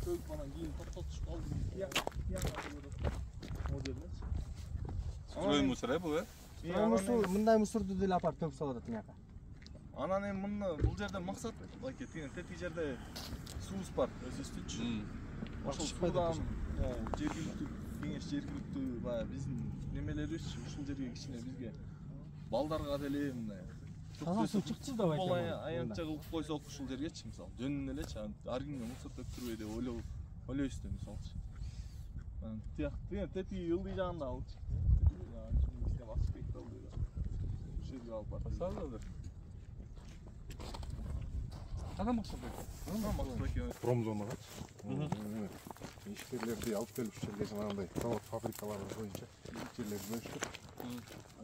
төгүп анан кийин токтотушуп алдым. Модернеч. Строй мусор бул, Мусор мындай мусорду деле апарып төгүп салып атат мыяка. Анан эми мына бул жерде максат байке тетиги жерде суус бар, өзүбүзчү. Ошол суудан жергиликтүү кеңеш жергиликтүү баягы биздин немелерибиз ушул жерге кичине бизге балдарга деле мына Тазасын чыкчы да байке. Бул аянтча кылып койсок ушул жергечи мисалы жөнүнөн элечи ар күнгө мусор төктүрбөй деп ойлойбуз да мисалчы. Тияк тетиги ылдый жагында алчы. Бизге басып кетти ал деп. Ушул жерге алып барып. Кана максат байке? Промзонагачы. Ишкерлерди алып келип ушул жерге жанагындай завод фабрикалар боюнча жерлерди бөлүштүк.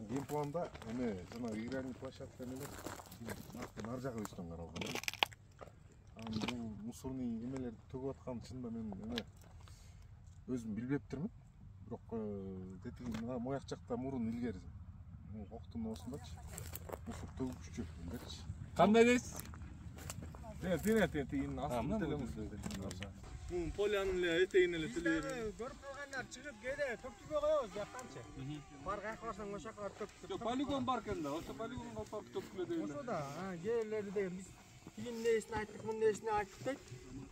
Кийин планда эме жанагы игральный площадка менен нар жагы үстөн каралган. Бул мусорный эмелерди төгүп аткан чынында мен эме өзүм билбептирмин. Бирок тетиги мояк жакта мурун илгери октун осундачы мусор төгүпчү элдерчи. Кандай дейсиз? Тигин астын телемиз. Полянын эле этегине эле телер. Көрүп калгандар чыгып кээде төктүрбөй коебуз жактанчы. Бар кайка барсаң ошол жака барып төктүрүп. Жок, полигон бар экен да. Ошо полигонго алып барып төккүлө деген. Ошо да, кээделери деген биз тигин несин айттык, мын несин айттык дейт.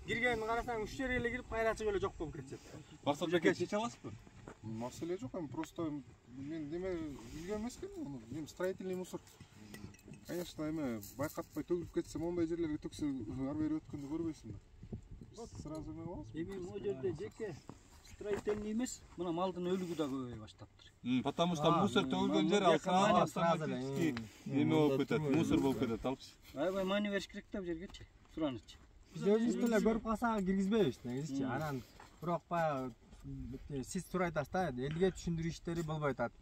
Киргенин карасаң уч жерге эле кирип кайра чыгып эле жок болуп кетет. Максат байке чече аласызбы? Маселе жок, эми просто мен неме билген эмесмин муну. Эми строительный мусор. Конечно, эме байкатпай төгүлүп кетсе, мондай жерлерге төксө ар бери өткөндү көрбөйсүң да. Сразу эме кылабыз. Эми могу жерде жеке строительный эмес, мына малдын өлүгү да көбөйө баштаптыр. Потому что мусор төгүлгөн жер ал сразу эме болуп кетет, мусор болуп кетет алчы. Аябай маани бериш керек да бул жергечи. Суранычы. Биз өзүбүз деле көрүп калсак киргизбейбиз негизичи. Анан бирок баягы сиз туура айтасыз да, элге түшүндүрүү иштери болбой атат.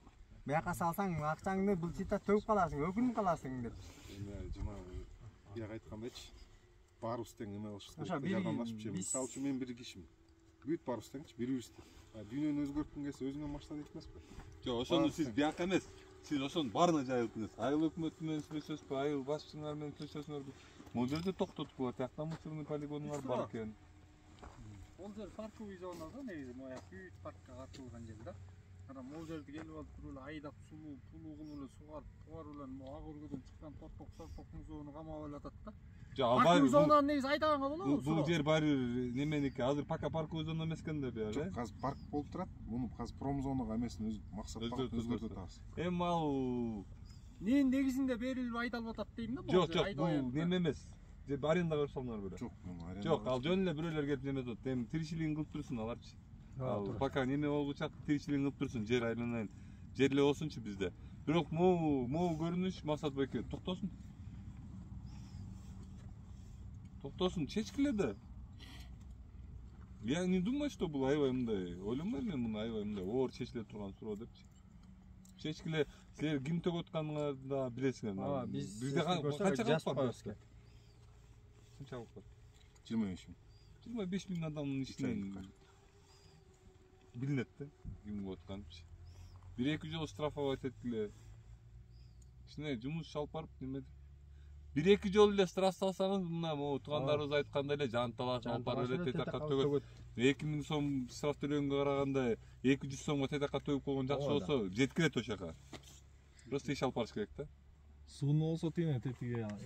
Бияка салсаң акчаңды былчыта төгүп каласың, өкүнүп каласың деп. Жанагы бияка айткандайчы. Баарыбыз тең эме кылышыбыз керек. Жардамдашып чейин. Мисалы үчүн мен бир кишимин. Бүт баарыбыз теңчи, бирибиз. Дүйнөнү өзгөрткүң келсе өзүңө баштан этмеспи? Жок, ошону сиз бияка эмес. Сиз ошонун баарына жайылтыңыз. Айыл өкмөтү менен сүйлөшөсүзбү, айыл башчылар менен сүйлөшөсүңөрбү? Могу жерде токтоткула, тиякта мусорный полигонуңар бар экен. Ол жер парковый зона да, негизи моя бүт паркка картылган жер да. Анан могу жерди келип алып туруп эле айдап сулуу кылып эле сугарып эле ак өргөдөн чыккан торток музоону камап эле атат да. Парковый зонаны негизи айдаганга болобу? Бул жер баары неменики? Азыр пока парковый зона эмес экен да бияка. Жок, азыр парк болуп турат. Муну азыр промзонага эмесин максат өзгөртүп атабыз. Эми ал негизинде берилип айдалып атат дейм да. Жок, бул неме эмес. Жер арендага берип салыңар беле. Жок, аренда. Жок, ал жөн эле бирөөлөр келип неме кылып, эми тиричилигин кылып турсун аларчы. Ал пока неме болгуча тиричилигин кылып турсун, жер айланайын. Жер эле болсунчу бизде. Бирок могу көрүнүш Максат байке токтосун. Токтосун, чечкиле да. Я не думаю, что бул аябай мындай. Ойлонбойм мен муну аябай мындай оор чечиле турган суроо депчи. Чечкиле, силер ким төгүп атканыңарды да билесиңер. Бизде канча калп бар? Канча калп бар? 25 миң. 25 миң адамдын ичинен билинет да, ким болуп атканычы. 1-2 жолу штрафовать эткиле. Кичине жумуш алып барып неме 1-2 жолу эле штраф салсаңыз, мына могу туугандарыбыз айткандай эле жан талашып алып барып эле тетакка төгөт. 2000 сом штраф төлөгөнгө караганда 200 сомго тетакка төгүп койгон жакшы болсо, жеткирет ошол жака. Просто иш алып барыш керек да. Сууну болсо тиги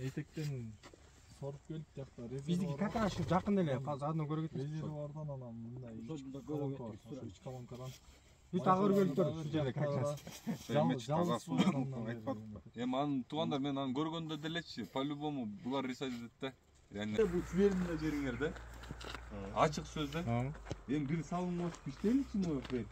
этектен соруп келип жакта резервуар. Биздики как раз жакын эле, заодно көрө кетебиз. Резервуардан анан мындай ич колонкадан. Бүт ак өргөлүктөр ушул жерде как раз. Таза суу айтпадык. Эми анын туугандар мен аны көргөндө делечи, по-любому булар рисайт этет да. Yani bu verimli jeringerde açık sözde. Hem bir salınmış işleyin için o şey.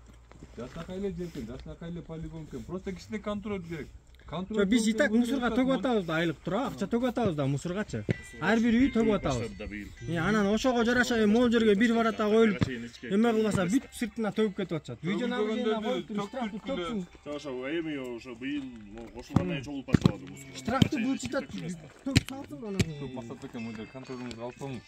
Жаснакайле жеркен, жаснакайле полигонкен. Просто кичине контроль керек. Контроль. Биз и так мусорга төгүп атабыз да, айлык тура, акча төгүп атабыз да мусоргачы. Ар бир үй төгүп атабыз. Анан ошого жараша могу жерге бир барата коюлуп, эме кылбаса бүт сыртына төгүп кетип атышат. Видеону төктүн. Ошо эми ошо быйыл ошондой чогулуп башталады мусор. Штрафты булчитат, төгүп салсын анан. Максат экен, контролуңузду алсаңыз.